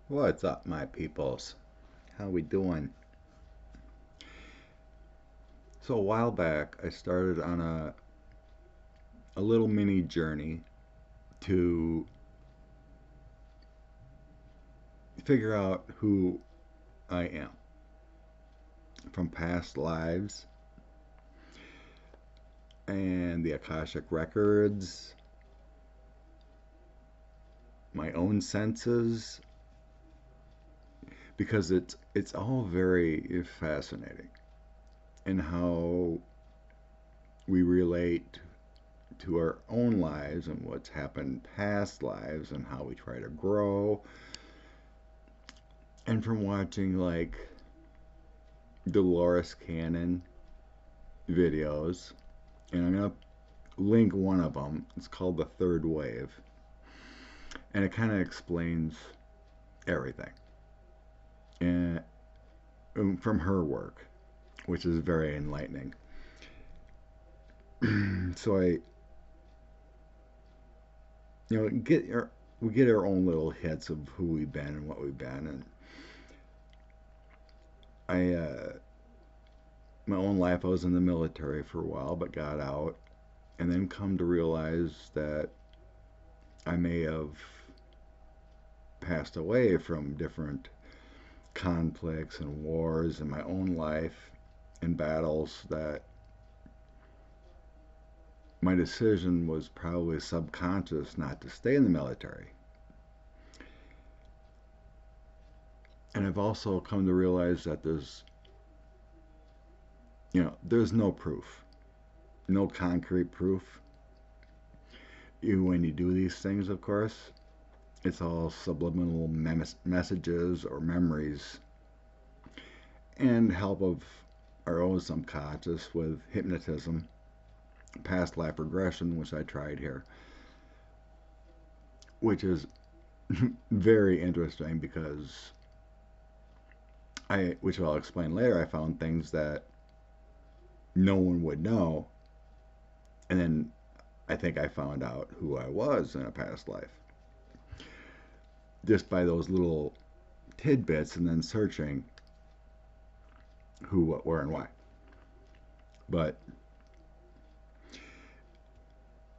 What's up, my peoples? How we doing? So a while back, I started on a little mini journey to figure out who I am from past lives and the Akashic records, my own senses, because it's all very fascinating in how we relate to our own lives and what's happened in past lives and how we try to grow. And from watching like Dolores Cannon videos, and I'm gonna link one of them. It's called The Third Wave, and it kind of explains everything and from her work, which is very enlightening. So we get our own little hits of who we've been and what we've been, and I my own life I was in the military for a while, but got out, and then come to realize that I may have passed away from different conflicts and wars in my own life and battles, that my decision was probably subconscious not to stay in the military. And I've also come to realize that there's no proof, no concrete proof. When you do these things, of course, it's all subliminal messages or memories and help of our own subconscious with hypnotism, past life regression, which I tried here, which is very interesting because which I'll explain later, I found things that no one would know, and then I think I found out who I was in a past life just by those little tidbits, and then searching who, what, where, and why. But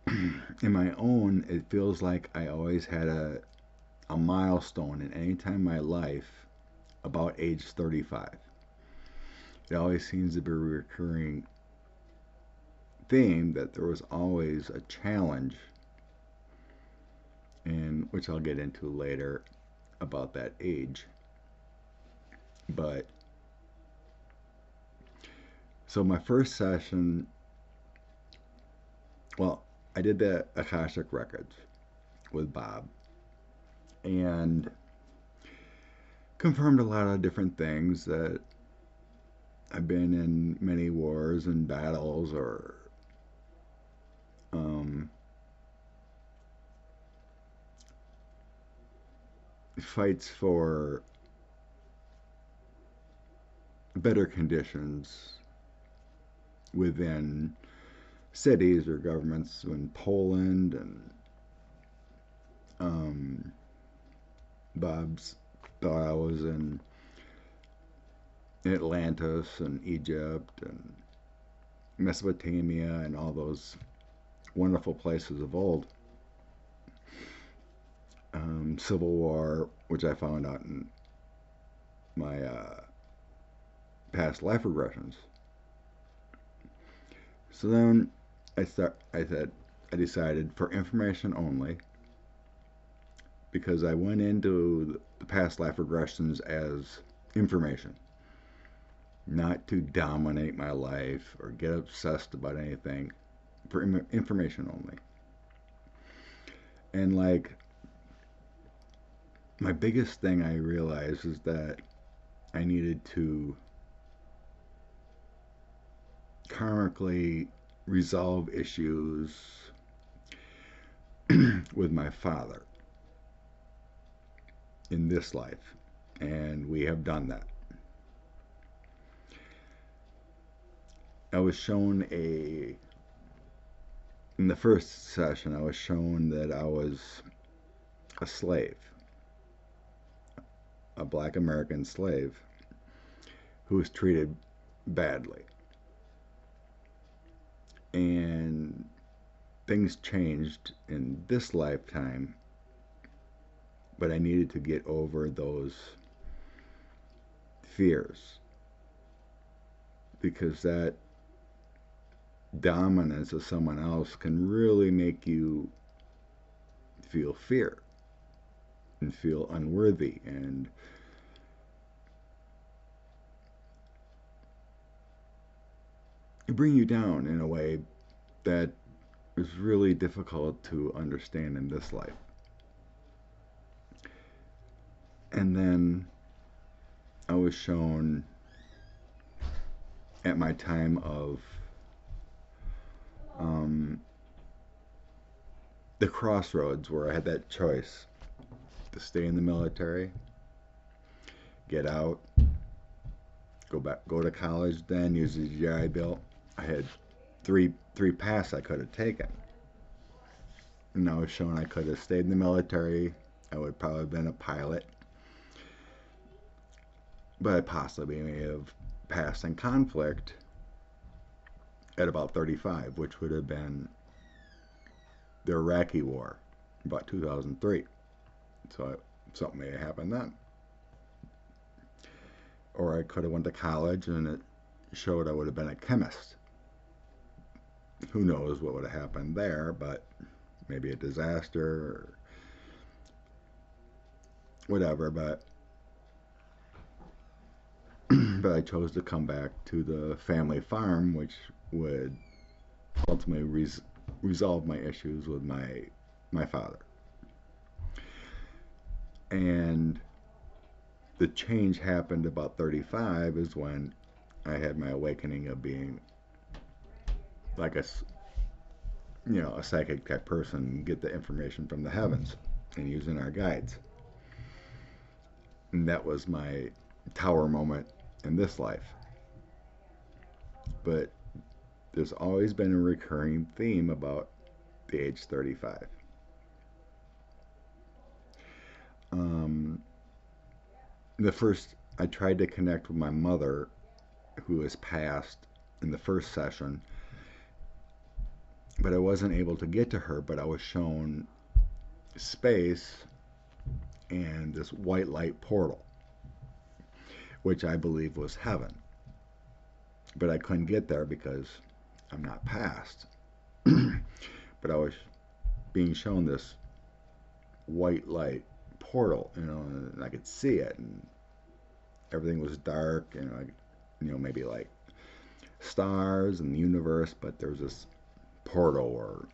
in my own, it feels like I always had a milestone in any time in my life about age 35. It always seems to be a recurring theme that there was always a challenge, and which I'll get into later about that age. But so my first session, well, I did the Akashic records with Bob and confirmed a lot of different things, that I've been in many wars and battles, or um, fights for better conditions within cities or governments in Poland, and um, Bob's thought I was in Atlantis and Egypt and Mesopotamia and all those wonderful places of old. Civil War, which I found out in my past life regressions. So then I decided for information only, because I went into the past life regressions as information, not to dominate my life or get obsessed about anything, for information only. And like, my biggest thing I realized is that I needed to karmically resolve issues with my father in this life, and we have done that. I was shown in the first session, I was shown that I was a slave, a black American slave who was treated badly. And things changed in this lifetime, but I needed to get over those fears, because that dominance of someone else can really make you feel fear and feel unworthy, and bring you down in a way that is really difficult to understand in this life. And then I was shown at my time of the crossroads, where I had that choice to stay in the military, get out, go to college, then use the GI Bill. I had three paths I could have taken, and I was shown I could have stayed in the military. I would probably have been a pilot, but I possibly may have passed in conflict at about 35, which would have been the Iraqi War, about 2003. So something may have happened then. Or I could have went to college and it showed I would have been a chemist. Who knows what would have happened there, but maybe a disaster or whatever. But but I chose to come back to the family farm, which would ultimately resolve my issues with my father. And the change happened about 35, is when I had my awakening of being like a psychic type person, get the information from the heavens and using our guides. And that was my tower moment in this life. But there's always been a recurring theme about the age 35. The first, I tried to connect with my mother, who has passed in the first session, but I wasn't able to get to her. But I was shown space and this white light portal, which I believe was heaven. But I couldn't get there because I'm not past. But I was being shown this white light portal, and I could see it, and everything was dark, maybe like stars and the universe, but there was this portal, or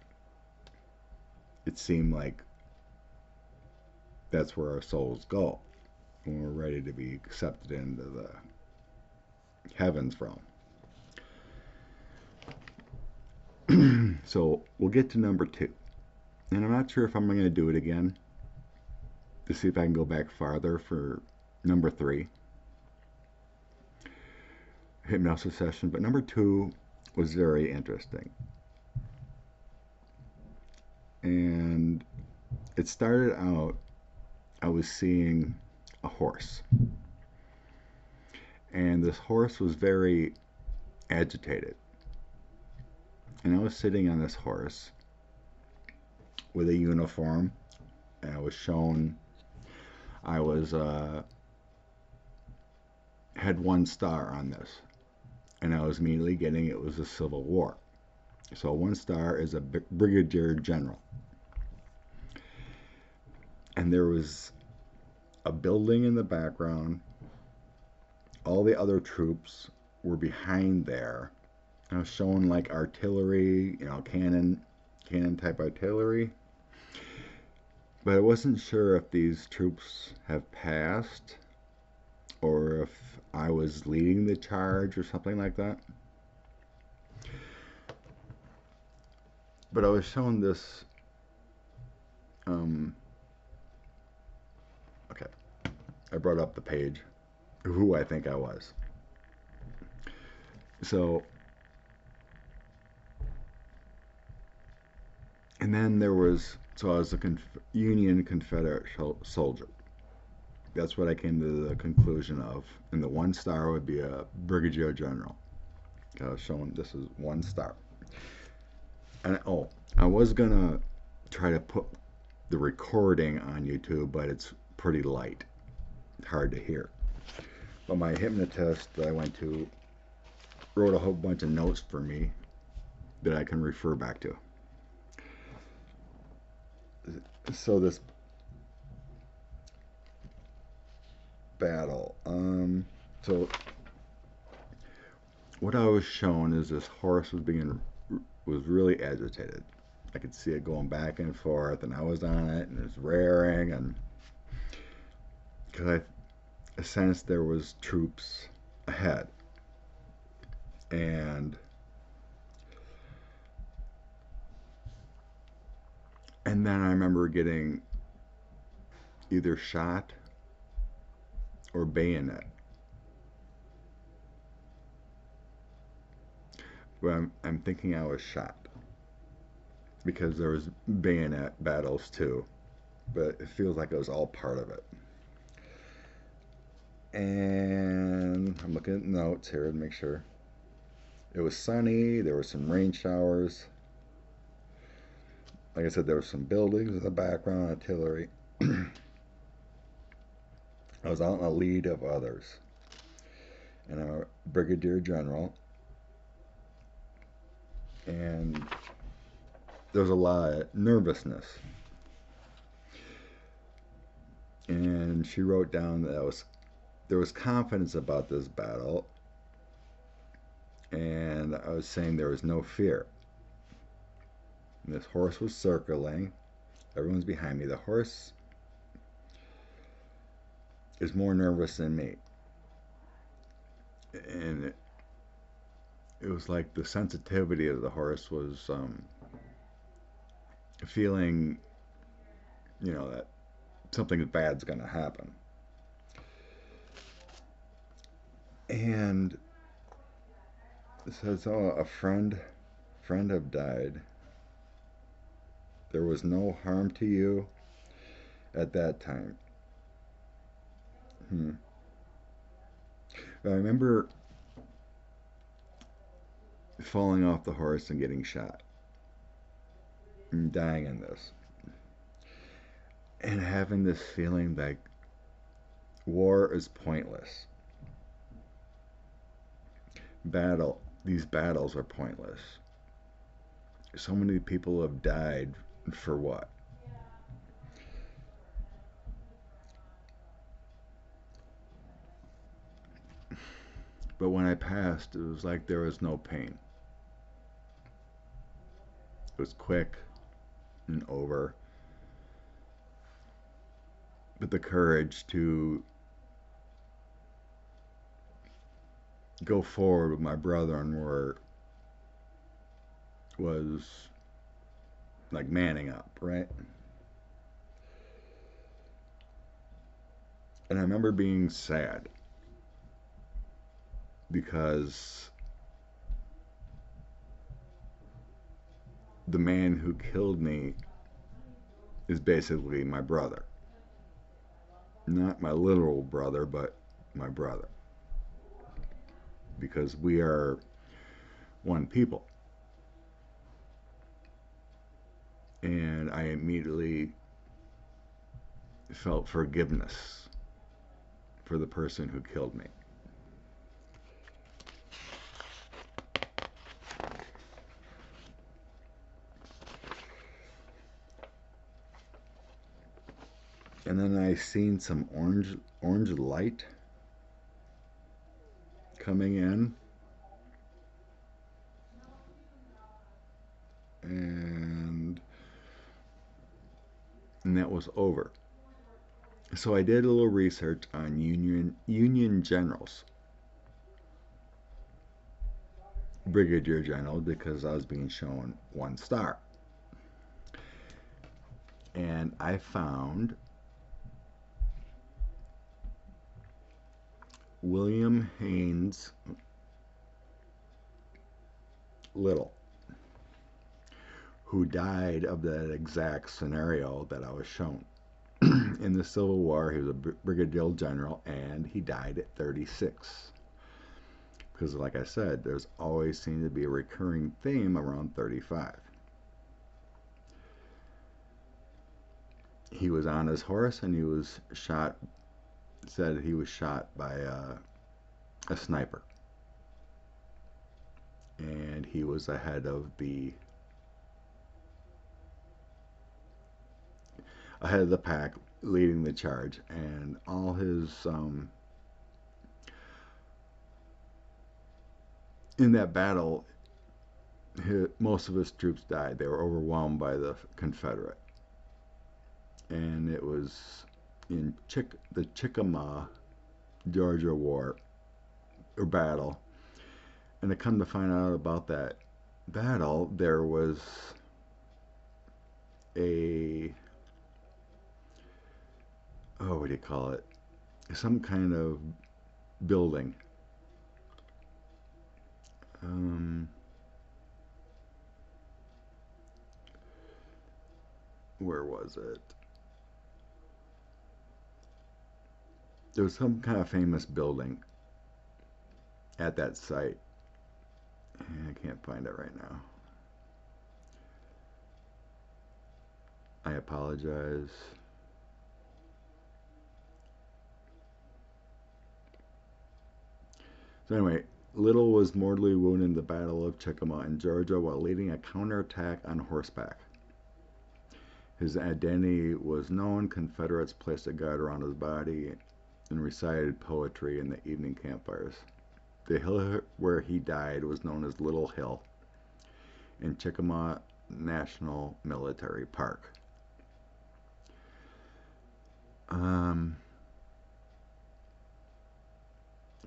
it seemed like that's where our souls go when we're ready to be accepted into the heavens realm. So we'll get to number 2. And I'm not sure if I'm going to do it again to see if I can go back farther for number 3, hypnosis session. But number 2 was very interesting. And it started out, I was seeing a horse. And this horse was very agitated. And I was sitting on this horse with a uniform, and I was shown I was had 1 star on this, and I was immediately getting it was a civil war. So 1 star is a brigadier general, and there was a building in the background. All the other troops were behind there. I was shown like artillery, cannon type artillery. But I wasn't sure if these troops have passed or if I was leading the charge or something like that. But I was shown this. Okay, I brought up the page, who I think I was. So, and then there was, so I was a Union Confederate soldier. That's what I came to the conclusion of. And the 1 star would be a brigadier general. I was showing this is 1 star. And oh, I was gonna try to put the recording on YouTube, but it's pretty light, hard to hear. But my hypnotist that I went to wrote a whole bunch of notes for me that I can refer back to. So this battle, so what I was shown is this horse was really agitated. I could see it going back and forth, and I was on it, and it was rearing, and because I sensed there was troops ahead, and then I remember getting either shot or bayonet. But I'm thinking I was shot because there was bayonet battles too, but it feels like it was all part of it. And I'm looking at notes here to make sure. It was sunny. There were some rain showers. Like I said, there were some buildings in the background, artillery. I was out in the lead of others, and a brigadier general. And there was a lot of nervousness. And she wrote down that there was confidence about this battle, and I was saying there was no fear. And this horse was circling. Everyone's behind me. The horse is more nervous than me. And it was like the sensitivity of the horse was feeling, that something bad's going to happen. And it says, oh, a friend have died. There was no harm to you at that time. I remember falling off the horse and getting shot and dying in this, and having this feeling like war is pointless. These battles are pointless. So many people have died for what? But when I passed, it was like there was no pain. It was quick and over. But the courage to go forward with my brother and was like manning up, right? And I remember being sad because the man who killed me is basically my brother. Not my literal brother, but my brother. Because we are one people. And I immediately felt forgiveness for the person who killed me. And then I seen some orange light coming in, and that was over. So I did a little research on Union generals, brigadier general, because I was being shown 1 star, and I found William Haynes Little, who died of that exact scenario that I was shown. in the Civil War. He was a brigadier general, and he died at 36. Because, like I said, there's always seemed to be a recurring theme around 35. He was on his horse, and he was shot. Said he was shot by a sniper, and he was ahead of the pack, leading the charge, and all his in that battle, most of his troops died. They were overwhelmed by the Confederate, and it was in the Chickamauga, Georgia War or battle. And to come to find out about that battle, there was a what do you call it? Some kind of building. Where was it? There was some kind of famous building at that site. I can't find it right now. I apologize. So anyway, Little was mortally wounded in the Battle of Chickamauga in Georgia while leading a counterattack on horseback. His identity was known. Confederates placed a guard around his body and recited poetry in the evening campfires. The hill where he died was known as Little Hill in Chickamauga National Military Park.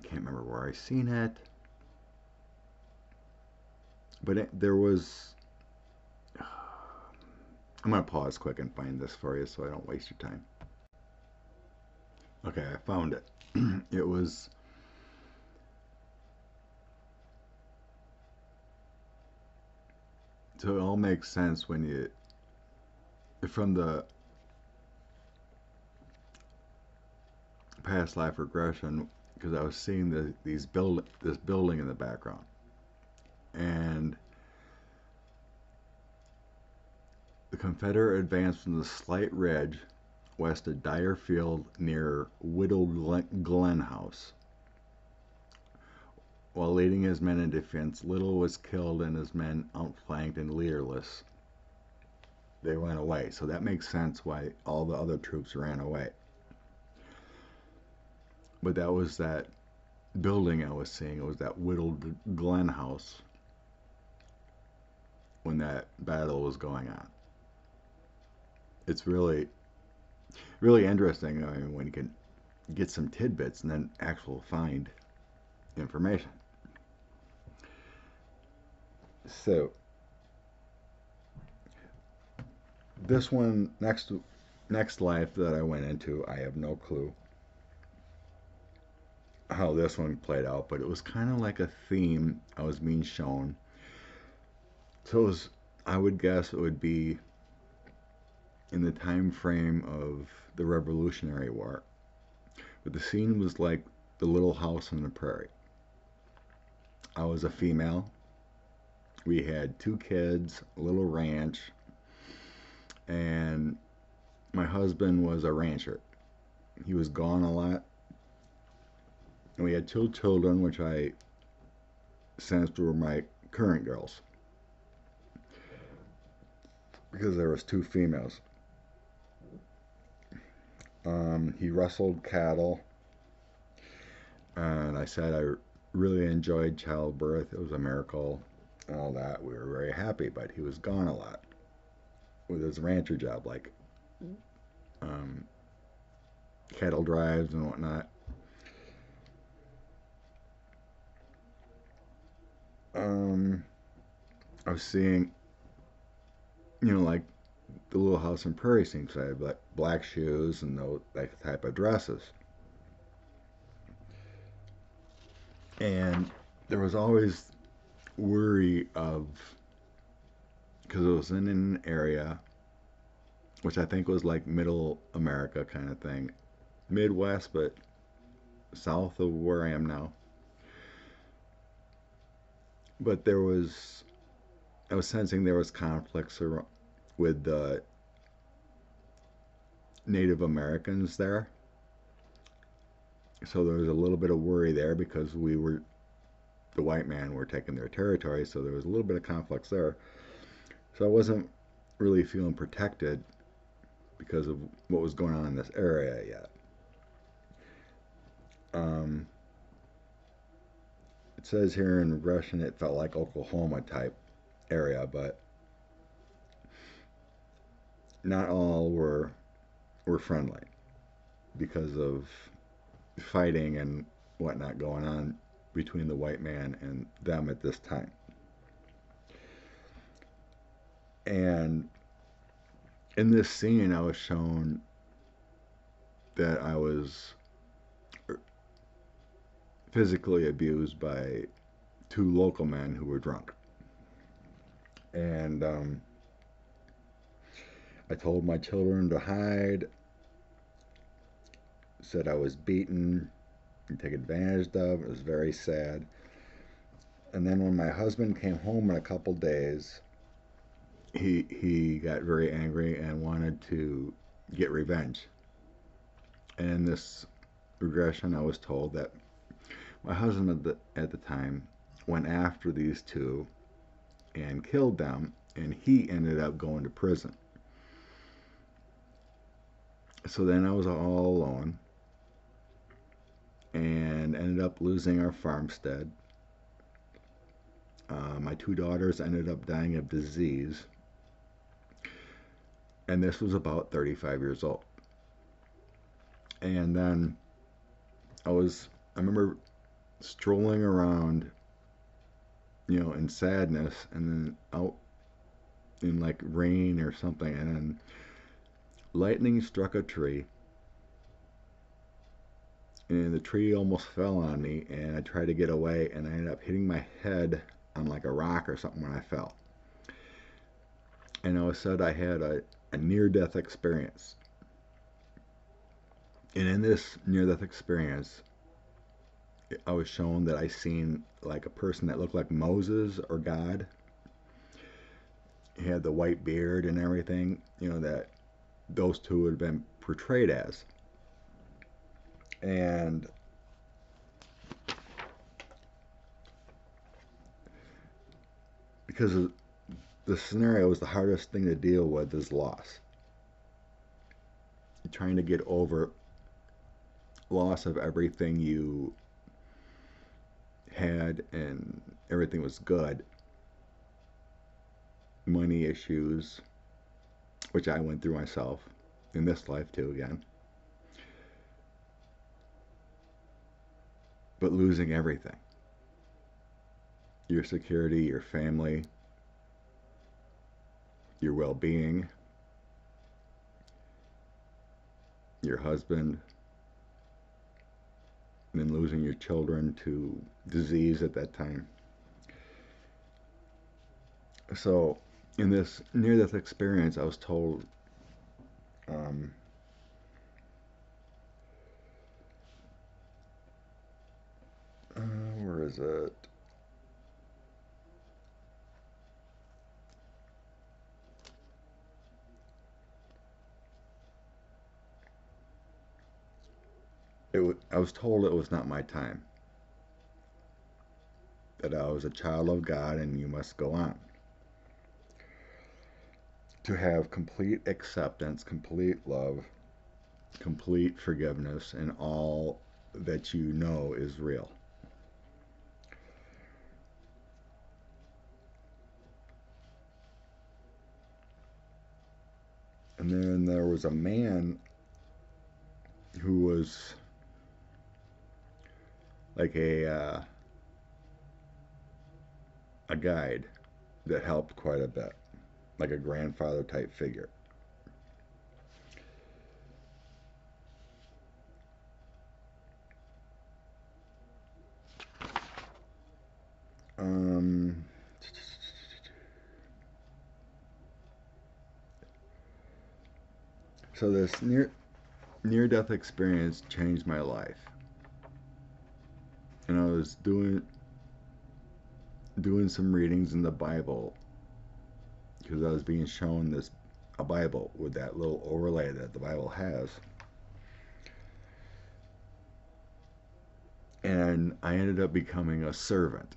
Can't remember where I seen it, but there was. I'm gonna pause quick and find this for you so I don't waste your time. Okay, I found it. It was. So it all makes sense when you, from the past life regression, because I was seeing this building in the background, and the Confederate advanced from the slight ridge west of Dyer Field near Widow Glen House. While leading his men in defense, Little was killed and his men outflanked and leaderless. They went away. So that makes sense why all the other troops ran away. But that was that building I was seeing. It was that Widow Glen House when that battle was going on. It's really, really interesting. I mean, when you can get some tidbits and then actual find information. So this one next life that I went into, I have no clue how this one played out, but it was kind of like a theme I was being shown. So it was, I would guess it would be in the time frame of the Revolutionary War. But the scene was like the little house on the prairie. I was a female. We had 2 kids, a little ranch, and my husband was a rancher. He was gone a lot. And we had 2 children, which I sensed were my current girls. Because there was 2 females. He rustled cattle. And I said I really enjoyed childbirth. It was a miracle and all that. We were very happy, but he was gone a lot with his rancher job, like cattle drives and whatnot. I was seeing, like the little house and prairie scene. So I had like black shoes and those that type of dresses. And there was always worry of, because it was in an area which I think was like middle America kind of thing. Midwest, but south of where I am now. But I was sensing there was conflicts with the Native Americans there. So there was a little bit of worry there because the white man were taking their territory, so there was a little bit of conflicts there. So I wasn't really feeling protected because of what was going on in this area yet. Um, it says here in Russian it felt like Oklahoma type area, but not all were friendly because of fighting and whatnot going on between the white man and them at this time. And in this scene, I was shown that I was physically abused by two local men who were drunk. And I told my children to hide, said I was beaten and taken advantage of. It was very sad. And then when my husband came home in a couple days, he got very angry and wanted to get revenge. And in this regression, I was told that my husband at the time went after these two and killed them, and he ended up going to prison. So then I was all alone and ended up losing our farmstead. My two daughters ended up dying of disease, and this was about 35 years old. And then I remember strolling around, in sadness, and then out in like rain or something, and then lightning struck a tree, and the tree almost fell on me, and I tried to get away, and I ended up hitting my head on like a rock or something when I fell. And I was said I had a near-death experience. And in this near-death experience, I was shown that I seen like a person that looked like Moses or God. He had the white beard and everything, that those two had been portrayed as. And because the scenario was the hardest thing to deal with is loss. You're trying to get over loss of everything you had and everything was good. Money issues, which I went through myself in this life too again. But losing everything. Your security, your family, your well-being, your husband, and then losing your children to disease at that time. So, in this near-death experience, I was told, um, where is it? I was told it was not my time, that I was a child of God and you must go on. To have complete acceptance, complete love, complete forgiveness, and all that you know is real. And then there was a man who was like a guide that helped quite a bit, like a grandfather type figure. Um, So this near death experience changed my life, and I was doing some readings in the Bible because I was being shown this a Bible with that little overlay that the Bible has, and I ended up becoming a servant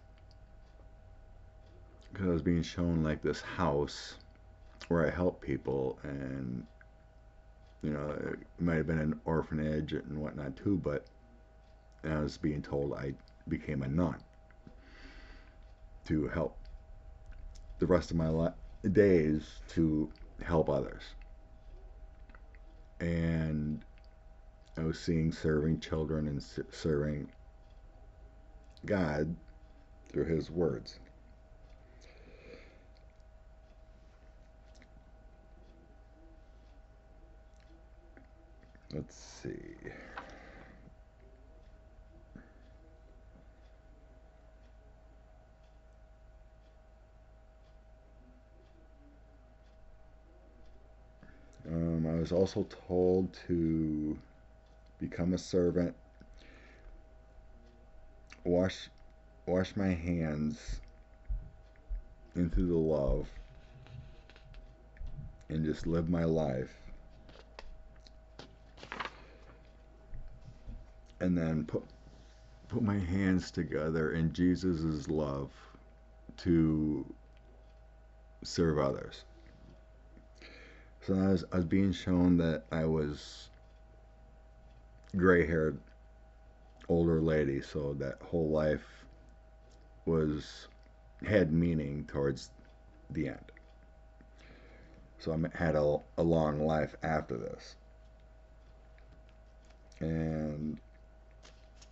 because I was being shown like this house where I help people, and it might have been an orphanage and whatnot too, but I was being told I became a nun to help the rest of my days to help others. And I was seeing serving children and serving God through His words. Let's see. I was also told to become a servant, wash my hands into the love, and just live my life. And then put my hands together in Jesus' love to serve others. So I was being shown that I was gray-haired older lady, so that whole life had meaning towards the end. So I had a long life after this. And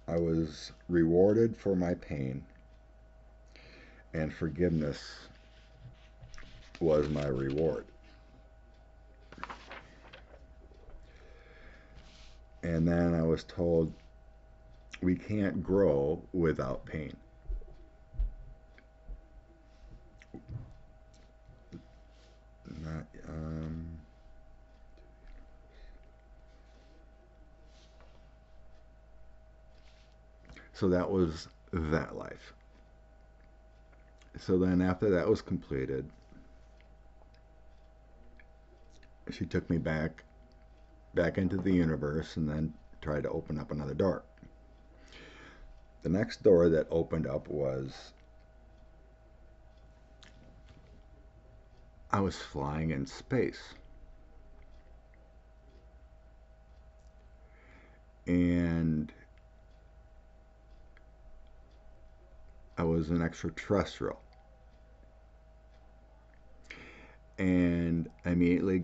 I was rewarded for my pain, and forgiveness was my reward. And then I was told we can't grow without pain. Not, so that was that life. So then after that was completed, she took me back into the universe and then tried to open up another door. The next door that opened up was I was flying in space. And I was an extraterrestrial. And I immediately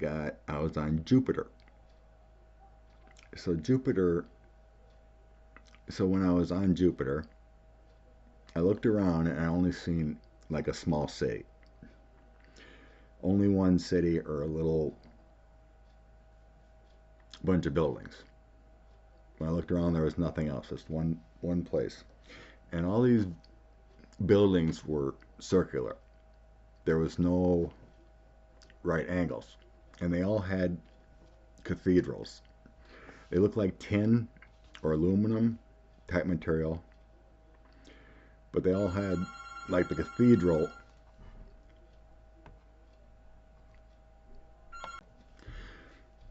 I was on Jupiter. So when I was on Jupiter, I looked around and I only seen like a small city. Only one city or a little bunch of buildings. When I looked around, there was nothing else, just one place. And all these buildings were circular. There was no right angles. And they all had cathedrals. They looked like tin or aluminum type material, but they all had like the cathedral.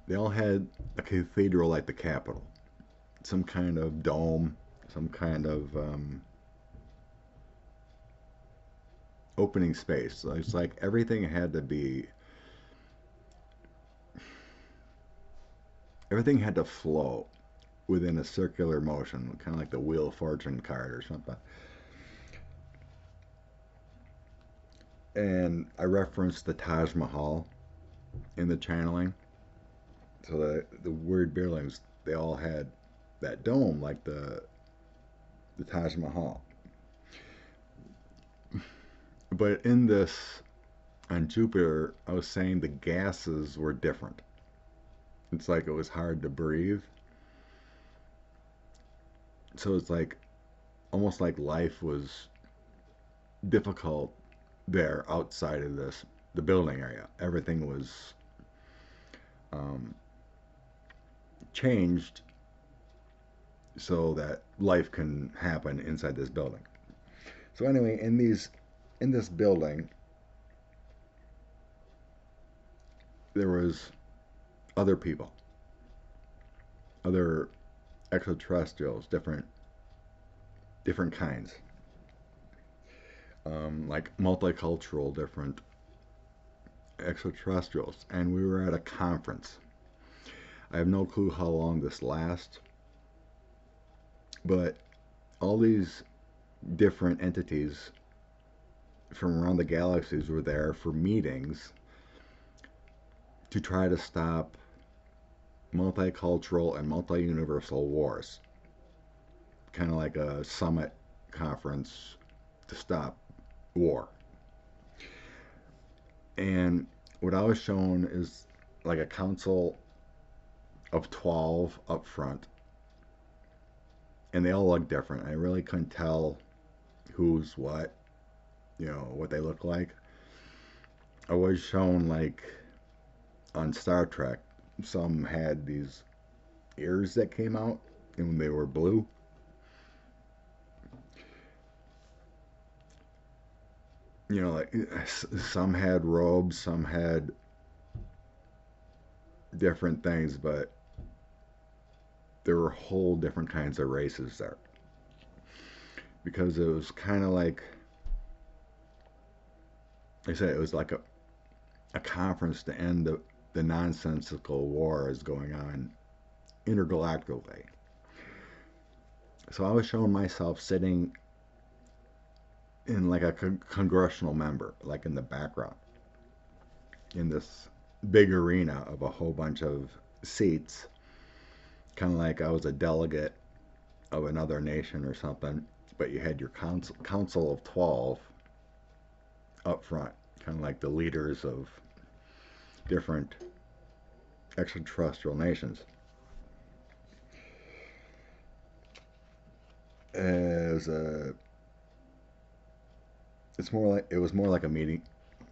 They all had a cathedral like the Capitol, some kind of dome, some kind of opening space. So it's like everything had to flow within a circular motion, kind of like the Wheel of Fortune card or something. And I referenced the Taj Mahal in the channeling. So the weird buildings, they all had that dome like the Taj Mahal. But in this, on Jupiter, I was saying the gases were different. It's like it was hard to breathe. So it's like almost like life was difficult there outside of the building area. Everything was changed so that life can happen inside this building. So anyway, in this building, there was other people, other extraterrestrials, different kinds, like multicultural, different extraterrestrials, and we were at a conference. I have no clue how long this lasts, but all these different entities from around the galaxies were there for meetings to try to stop multicultural and multi-universal wars. Kind of like a summit conference to stop war. And what I was shown is like a council of 12 up front. And they all look different. I really couldn't tell who's what, what they look like. I was shown like on Star Trek, some had these ears that came out and they were blue. Like some had robes, some had different things, but there were whole different kinds of races there. Because it was kind of like I said, it was like a conference to end the nonsensical wars going on intergalactically. So I was showing myself sitting in like a congressional member, like in the background, in this big arena of a whole bunch of seats, kind of like I was a delegate of another nation or something, but you had your council of 12 up front, kind of like the leaders of different extraterrestrial nations. As a, it was more like a meeting.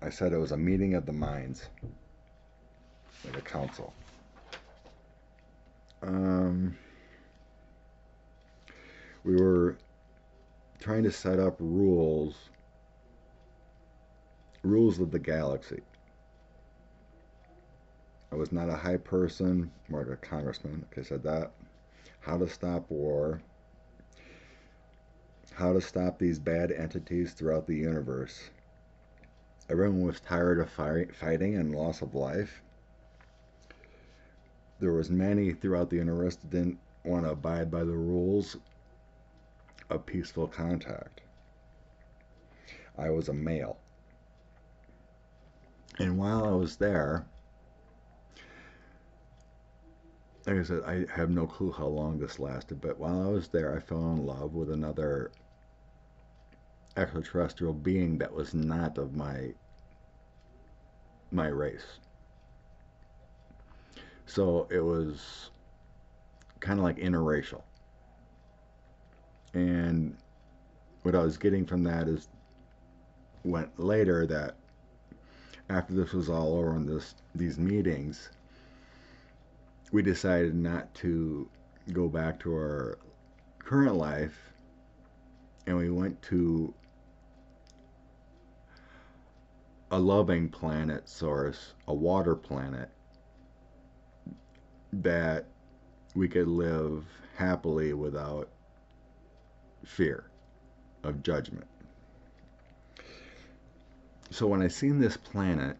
I said it was a meeting of the minds, like a council. We were trying to set up rules of the galaxy. I was not a high person, more like a congressman. Like I said that. How to stop war. How to stop these bad entities throughout the universe. Everyone was tired of fighting and loss of life. There was many throughout the universe that didn't want to abide by the rules of peaceful contact. I was a male. And while I was there, like I said, I have no clue how long this lasted, but while I was there, I fell in love with another extraterrestrial being that was not of my race. So it was kind of like interracial. And what I was getting from that is went later that after this was all over in these meetings, we decided not to go back to our current life, and we went to a loving planet source, a water planet, that we could live happily without fear of judgment. So when I seen this planet,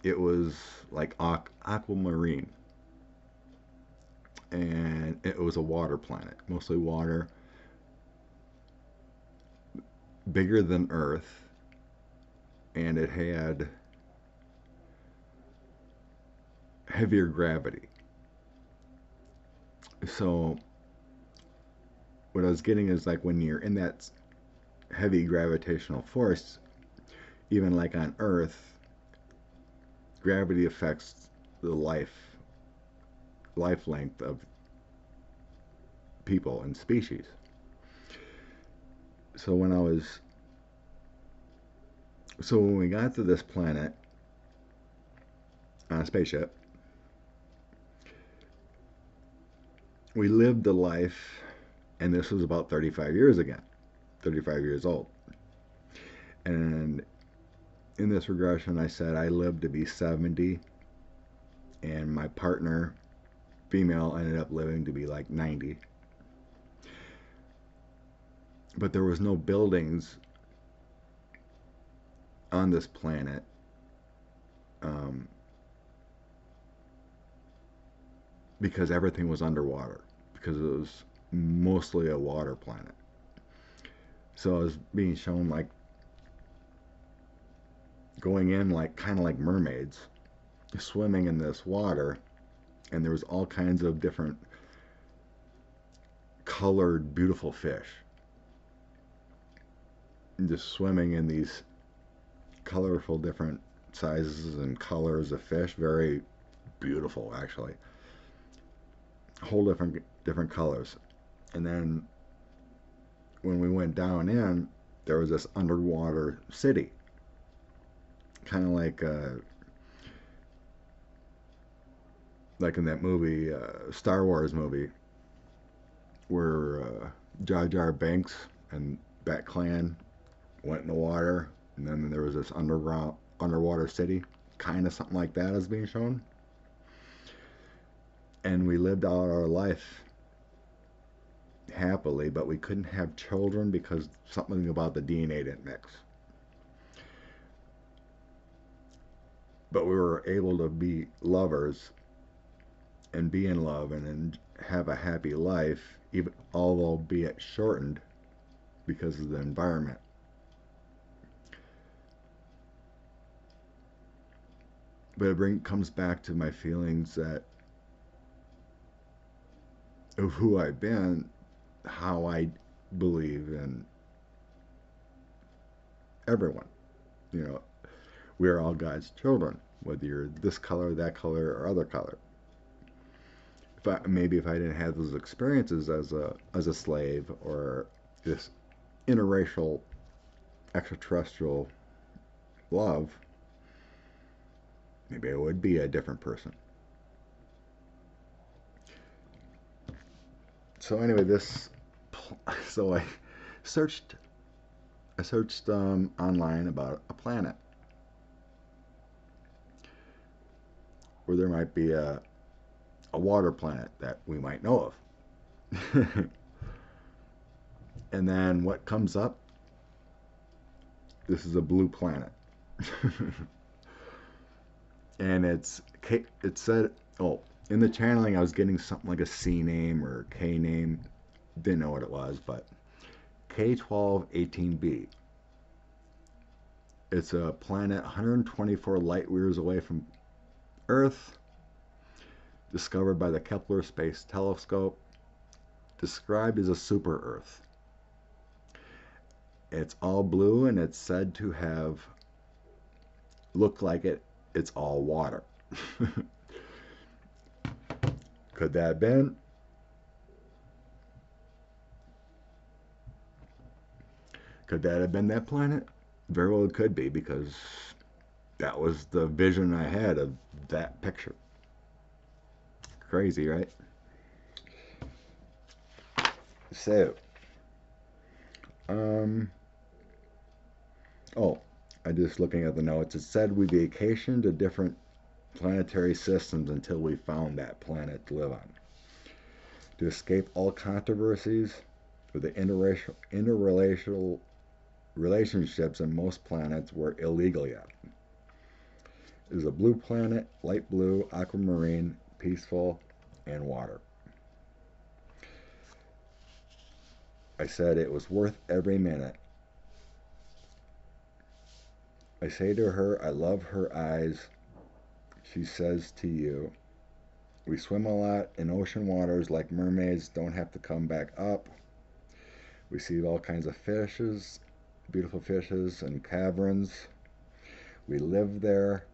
it was like aquamarine, and it was a water planet, mostly water, bigger than Earth, and it had heavier gravity. So what I was getting is like when you're in that heavy gravitational force, even like on Earth, gravity affects the life length of people and species. So when we got to this planet on a spaceship, we lived the life, and this was about 35 years again, 35 years old. And in this regression, I said I lived to be 70, and my partner, female, ended up living to be like 90. But there was no buildings on this planet, um, because everything was underwater, because it was mostly a water planet. So I was being shown like going in like kind of like mermaids, swimming in this water, and there was all kinds of different colored, beautiful fish, and just swimming in these colorful, different sizes and colors of fish. Very beautiful, actually. Whole different colors. And then when we went down in, there was this underwater city, kind of like in that movie, Star Wars movie, where Jar Jar Binks and Bat Clan went in the water, and then there was this underwater city, kind of something like that is being shown. And we lived out our life happily, but we couldn't have children because something about the DNA didn't mix. But we were able to be lovers and be in love and have a happy life, even although be it shortened because of the environment. But it comes back to my feelings that of who I've been, how I believe in everyone. You know, we are all God's children, whether you're this color, that color, or other color. Maybe if I didn't have those experiences as a slave or this interracial extraterrestrial love, maybe I would be a different person. So anyway, so searched I searched online about a planet where there might be a water planet that we might know of. And then what comes up? This is a blue planet. And it said, oh, in the channeling I was getting something like a C name or K name. Didn't know what it was, but K1218b. It's a planet 124 light years away from Earth, discovered by the Kepler Space Telescope, described as a super Earth. It's all blue, and it's said to have looked like it's all water. Could that have been? Could that have been that planet? Very well it could be, because that was the vision I had of that picture. Crazy, right? So, oh, I just looking at the notes. It said we vacationed to different planetary systems until we found that planet to live on. To escape all controversies with the interrelational relationships in most planets were illegal yet. It is a blue planet, light blue, aquamarine, peaceful, and water. I said it was worth every minute. I say to her, I love her eyes. She says to you, we swim a lot in ocean waters like mermaids, don't have to come back up. We see all kinds of fishes, beautiful fishes and caverns. We live there.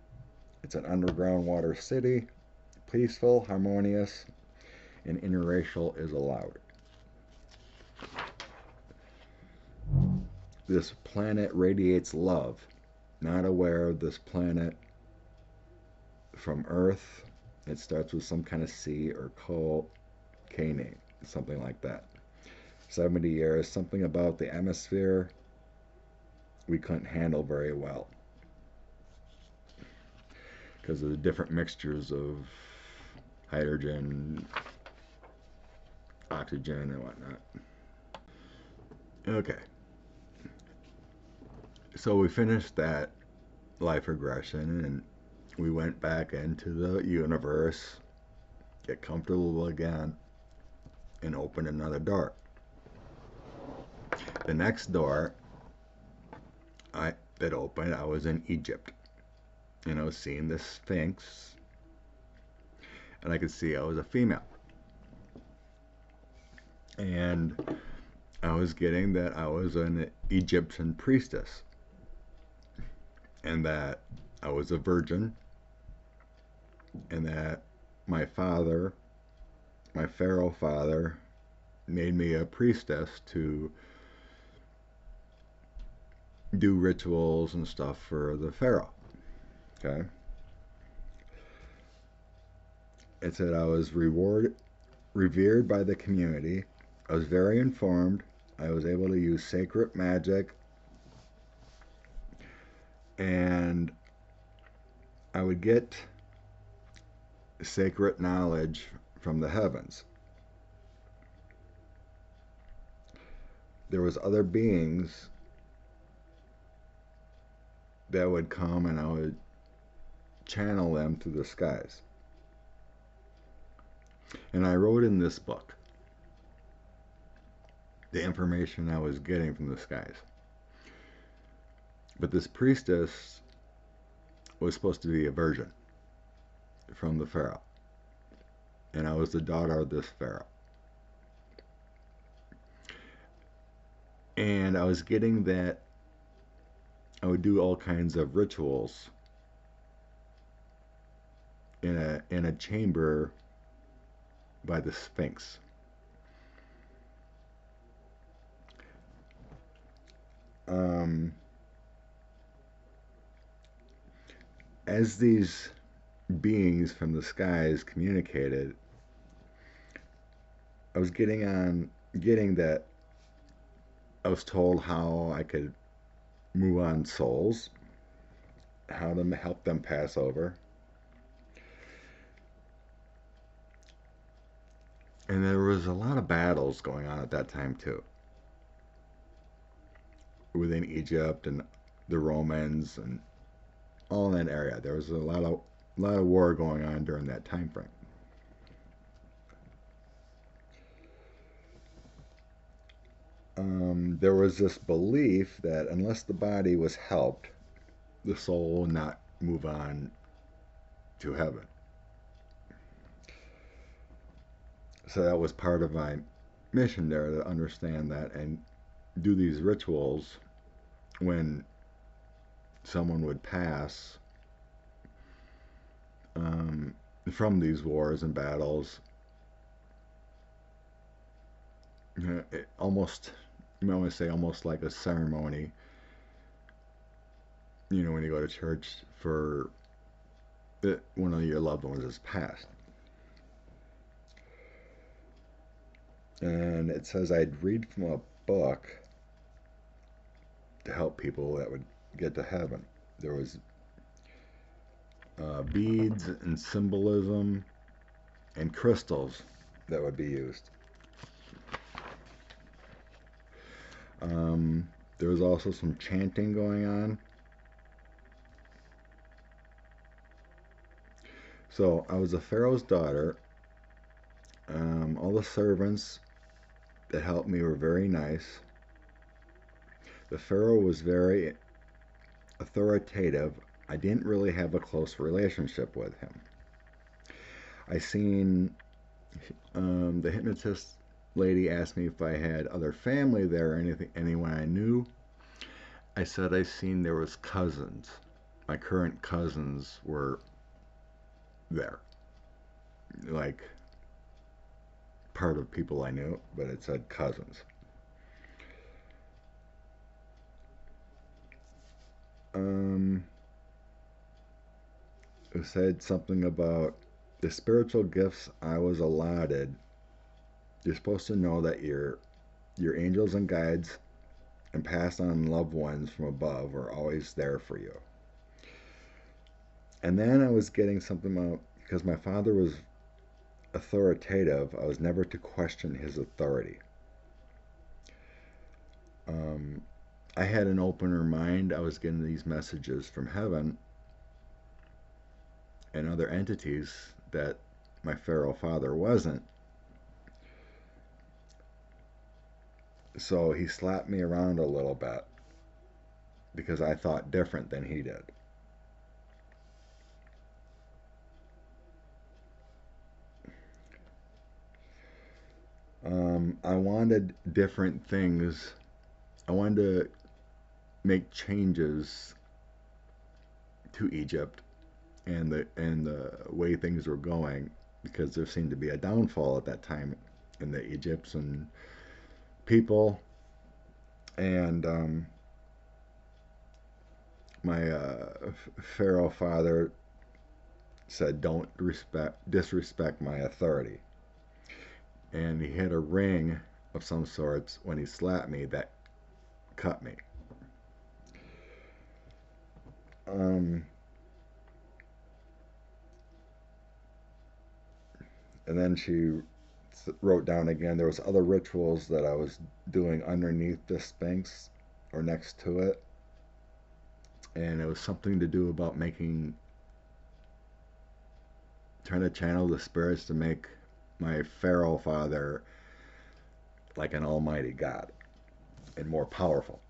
It's an underground water city, peaceful, harmonious, and interracial is allowed. This planet radiates love. Not aware of this planet from Earth. It starts with some kind of C or volcano, something like that. 70 years, something about the atmosphere we couldn't handle very well because of the different mixtures of hydrogen, oxygen, and whatnot. Okay, so we finished that life regression and we went back into the universe, get comfortable again, and open another door. The next door that opened, I was in Egypt. And I was seeing the Sphinx, and I could see I was a female. And I was getting that I was an Egyptian priestess, and that I was a virgin, and that my father, my pharaoh father, made me a priestess to do rituals and stuff for the pharaoh. Okay. It said I was revered by the community. I was very informed. I was able to use sacred magic, and I would get sacred knowledge from the heavens. There was other beings that would come, and I would channel them through the skies. And I wrote in this book the information I was getting from the skies. But this priestess was supposed to be a virgin from the pharaoh, and I was the daughter of this pharaoh. And I was getting that I would do all kinds of rituals in a chamber by the Sphinx. As these beings from the skies communicated, I was getting that I was told how I could move on souls, how to help them pass over. And there was a lot of battles going on at that time too, within Egypt and the Romans and all in that area. There was a lot of war going on during that time frame. There was this belief that unless the body was helped, the soul would not move on to heaven. So that was part of my mission there, to understand that and do these rituals when someone would pass from these wars and battles. Almost, you might want to say, almost like a ceremony. When you go to church for one of your loved ones has passed. And it says I'd read from a book to help people that would get to heaven. There was beads and symbolism and crystals that would be used. There was also some chanting going on. So I was a pharaoh's daughter. All the servants that helped me were very nice. The pharaoh was very authoritative. I didn't really have a close relationship with him. I seen the hypnotist lady asked me if I had other family there or anyone I knew. I said I seen there was cousins. My current cousins were there, like part of people I knew, but it said cousins. It said something about the spiritual gifts I was allotted You're supposed to know that your angels and guides and passed on loved ones from above are always there for you. And then I was getting something about, because my father was authoritative, I was never to question his authority. I had an opener mind. I was getting these messages from heaven and other entities that my Pharaoh father wasn't. So he slapped me around a little bit because I thought different than he did. I wanted different things. I wanted to make changes to Egypt and the way things were going, because there seemed to be a downfall at that time in the Egyptian people. And my Pharaoh father said, "Don't disrespect my authority." And he had a ring of some sorts when he slapped me that cut me. Um, and then she wrote down again, there was other rituals that I was doing underneath the Sphinx or next to it, and it was something to do about trying to channel the spirits to make my Pharaoh father like an almighty god and more powerful,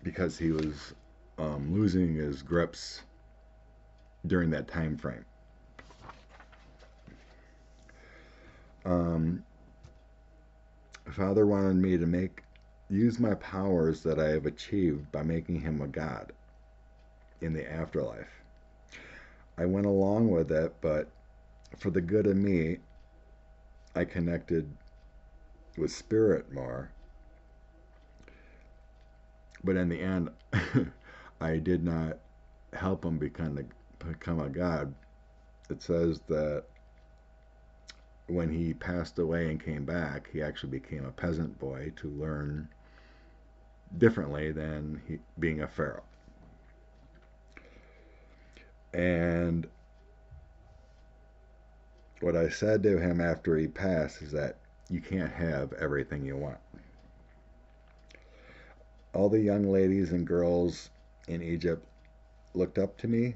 because he was losing his grips during that time frame. Father wanted me to use my powers that I have achieved by making him a god in the afterlife. I went along with it, but for the good of me, I connected with spirit more. But in the end, I did not help him become a god. It says that when he passed away and came back, he actually became a peasant boy to learn differently than being a pharaoh. And what I said to him after he passed is that you can't have everything you want. All the young ladies and girls in Egypt looked up to me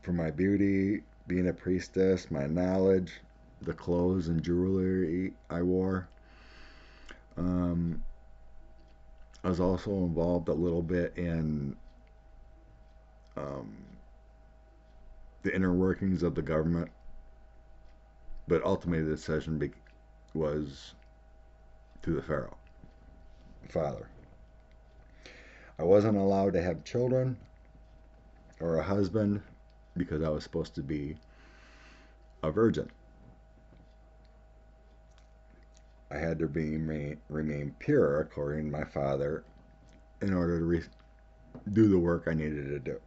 for my beauty, being a priestess, my knowledge, the clothes and jewelry I wore. I was also involved a little bit in um, the inner workings of the government, but ultimately the decision was to the Pharaoh father. I wasn't allowed to have children or a husband because I was supposed to be a virgin. I had to remain pure, according to my father, in order to do the work I needed to do.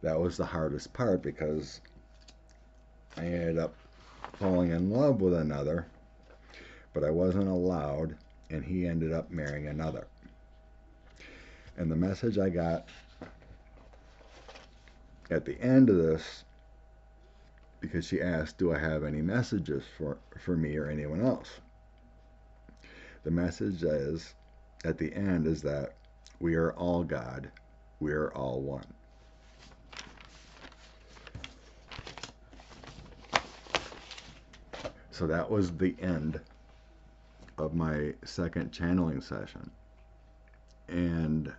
That was the hardest part, because I ended up falling in love with another, but I wasn't allowed, and he ended up marrying another. And the message I got at the end of this, because she asked, do I have any messages for me or anyone else? The message is, at the end, is that we are all God. We are all one. So that was the end of my second channeling session. And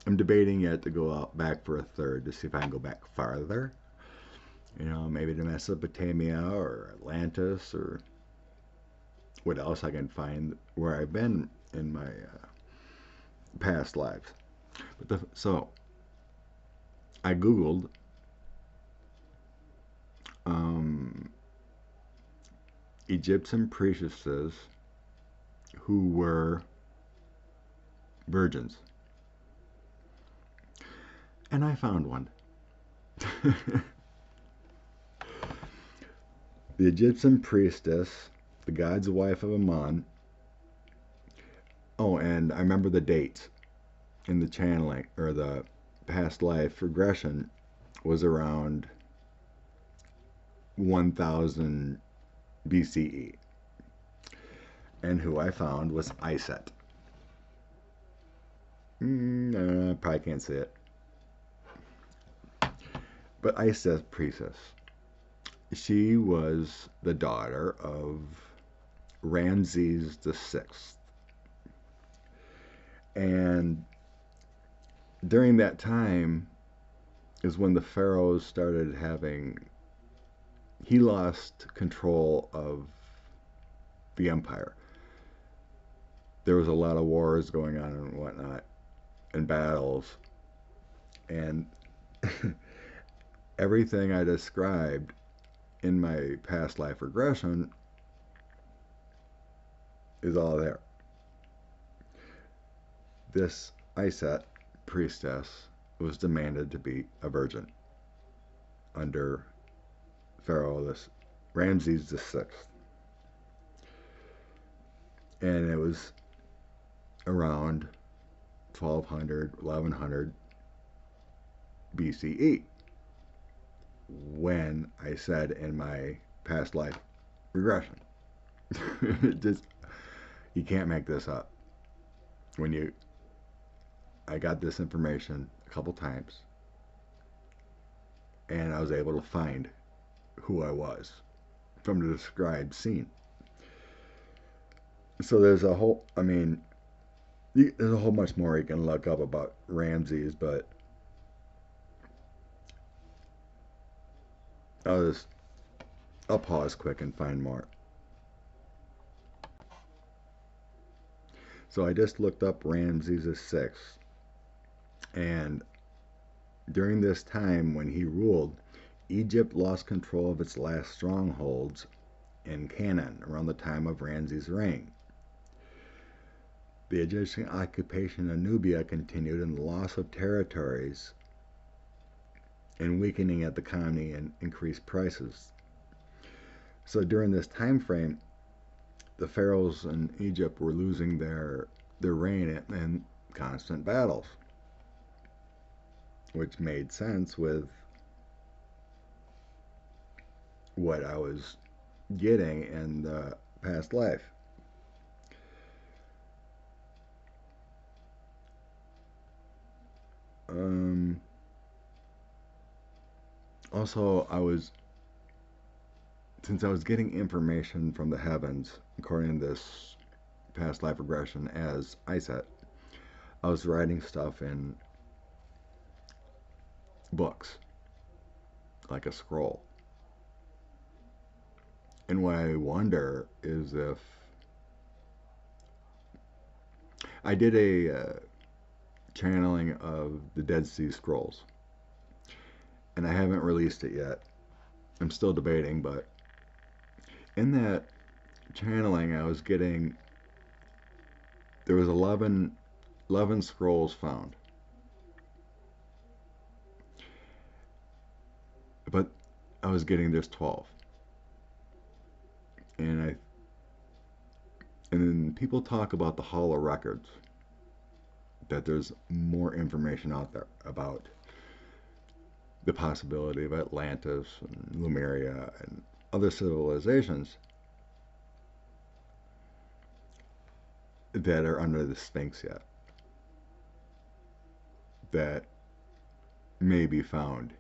I'm debating yet to go out back for a third to see if I can go back farther. Maybe to Mesopotamia or Atlantis, or what else I can find where I've been in my past lives. So I Googled Egyptian priestesses who were virgins. And I found one. The Egyptian priestess, the god's wife of Amun. Oh, and I remember the dates in the channeling, or the past life regression was around 1000 BCE. And who I found was Iset. Probably can't say it. But Iset priestess. She was the daughter of Ramses the Sixth. And during that time is when the pharaohs started having, he lost control of the empire. There was a lot of wars going on and whatnot, and battles, and everything I described in my past life regression is all there. This Iset priestess was demanded to be a virgin under Pharaoh this Ramses the Sixth, and it was around 1200, 1100 BCE when I said in my past life regression. Just, you can't make this up. I got this information a couple times, and I was able to find who I was from the described scene. So there's a whole, there's a whole much more you can look up about Ramses, but I'll pause quick and find more. So I just looked up Ramses VI, and during this time when he ruled, Egypt lost control of its last strongholds in Canaan around the time of Ramses' reign. The Egyptian occupation of Nubia continued, and the loss of territories and weakening of the economy and increased prices. So during this time frame, the pharaohs in Egypt were losing their reign in constant battles, which made sense with what I was getting in the past life. Also, since I was getting information from the heavens, according to this past life regression as Iset, I was writing stuff in books, like a scroll. And what I wonder is if I did a channeling of the Dead Sea Scrolls, and I haven't released it yet. I'm still debating, but in that channeling I was getting, there was 11 scrolls found, but I was getting there's 12, and then people talk about the Hall of Records, that there's more information out there about the possibility of Atlantis and Lemuria and other civilizations that are under the Sphinx yet, that may be found,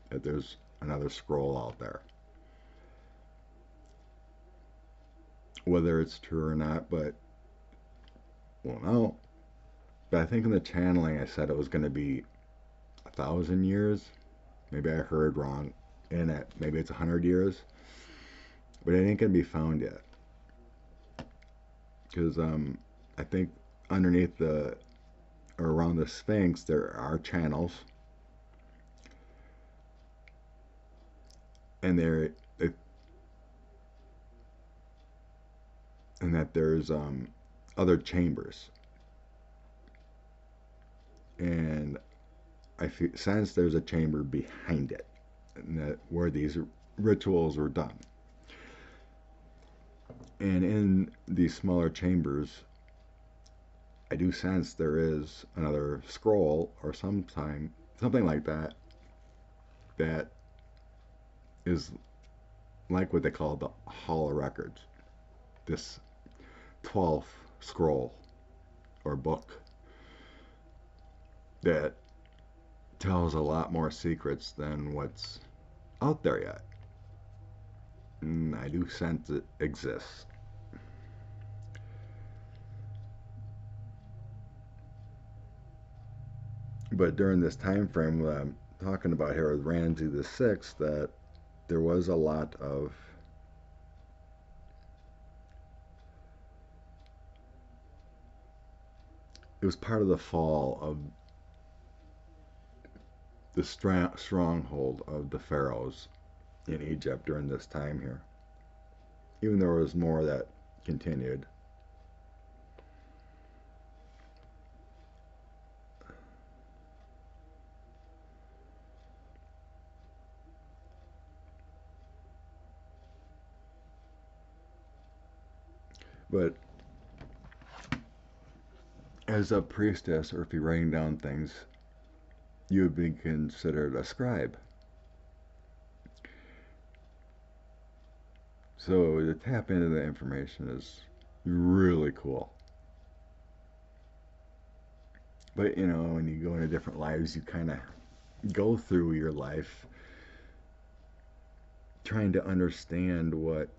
that there's another scroll out there. Whether it's true or not, but we'll know. But I think in the channeling I said it was going to be 1,000 years. Maybe I heard wrong in it. Maybe it's 100 years. But it ain't going to be found yet. Because I think underneath or around the Sphinx there are channels. And and that there's other chambers. And I sense there's a chamber behind it, and that where these rituals were done. And in these smaller chambers, I do sense there is another scroll or something like that that is like what they call the Hall of Records. This 12th scroll or book that tells a lot more secrets than what's out there yet. And I do sense it exists. But during this time frame that I'm talking about here with Ramsey the Sixth, that there was a lot of it was part of the fall of the stronghold of the pharaohs in Egypt during this time here. Even though there was more that continued. But as a priestess, or if you're writing down things, you would be considered a scribe. So to tap into the information is really cool. But you know, when you go into different lives, you kind of go through your life trying to understand what,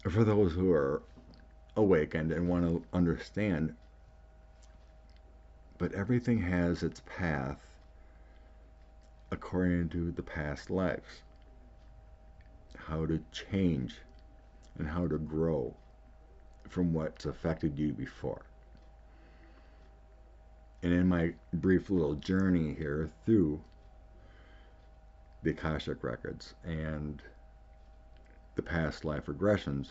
for those who are awakened and want to understand, but everything has its path according to the past lives. How to change and how to grow from what's affected you before. And in my brief little journey here through the Akashic Records and the past life regressions,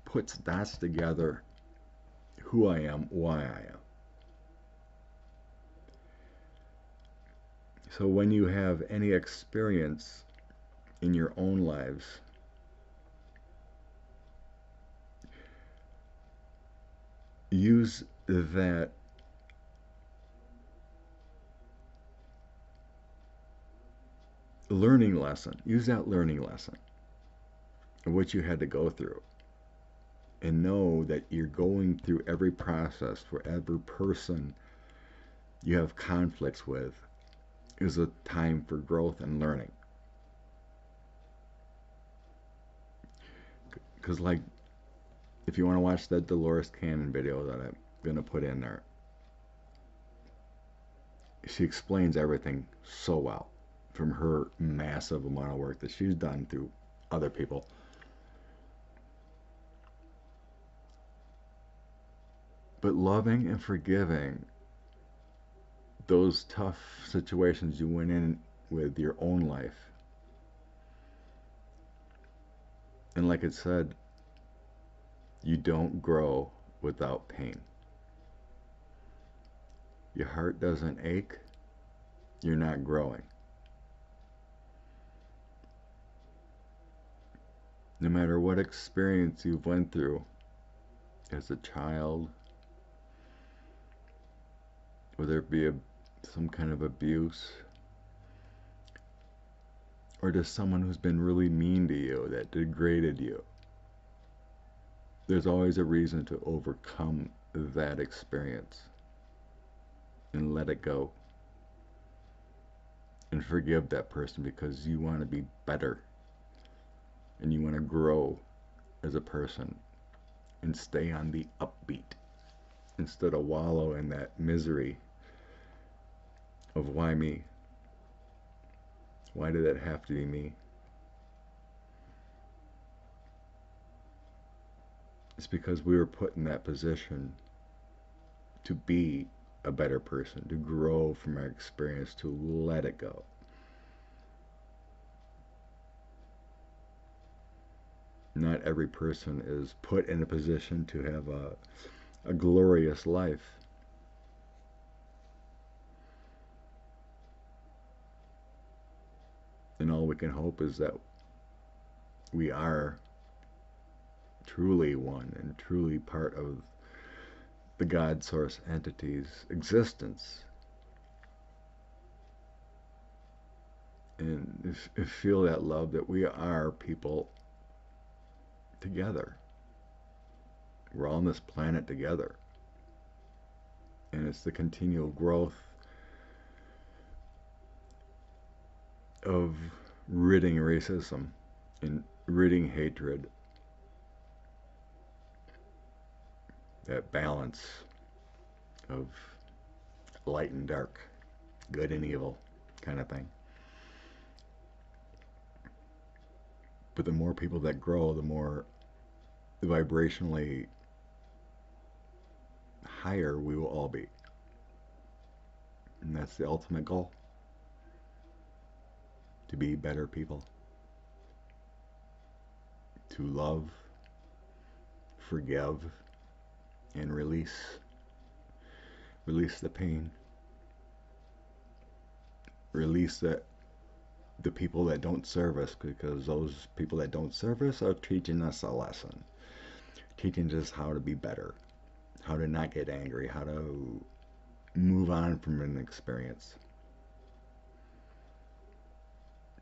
puts dots together who I am, why I am. So when you have any experience in your own lives, use that learning lesson, use that learning lesson of what you had to go through, and know that you're going through every process for every person you have conflicts with is a time for growth and learning. Because like, if you want to watch that Dolores Cannon video that I'm going to put in there, she explains everything so well from her massive amount of work that she's done through other people. But loving and forgiving those tough situations you went in with your own life. And like it said, you don't grow without pain. Your heart doesn't ache, you're not growing. No matter what experience you've went through as a child, whether it be some kind of abuse, or just someone who's been really mean to you, that degraded you, there's always a reason to overcome that experience and let it go and forgive that person, because you want to be better and you want to grow as a person and stay on the upbeat instead of wallow in that misery of why me? Why did it have to be me? It's because we were put in that position to be a better person, to grow from our experience, to let it go. Not every person is put in a position to have a glorious life. all we can hope is that we are truly one and truly part of the God source entity's existence. And feel that love, that we are people together. We're all on this planet together. And it's the continual growth of ridding racism and ridding hatred. That balance of light and dark, good and evil kind of thing. But the more people that grow, the more vibrationally higher we will all be. And that's the ultimate goal. To be better people. To love, forgive, and release. Release the pain. Release the people that don't serve us, because those people that don't serve us are teaching us a lesson. Teaching us how to be better. How to not get angry. How to move on from an experience.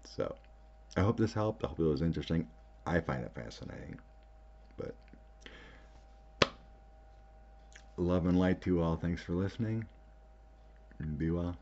So, I hope this helped. I hope it was interesting. I find it fascinating. But love and light to you all. Thanks for listening. And be well.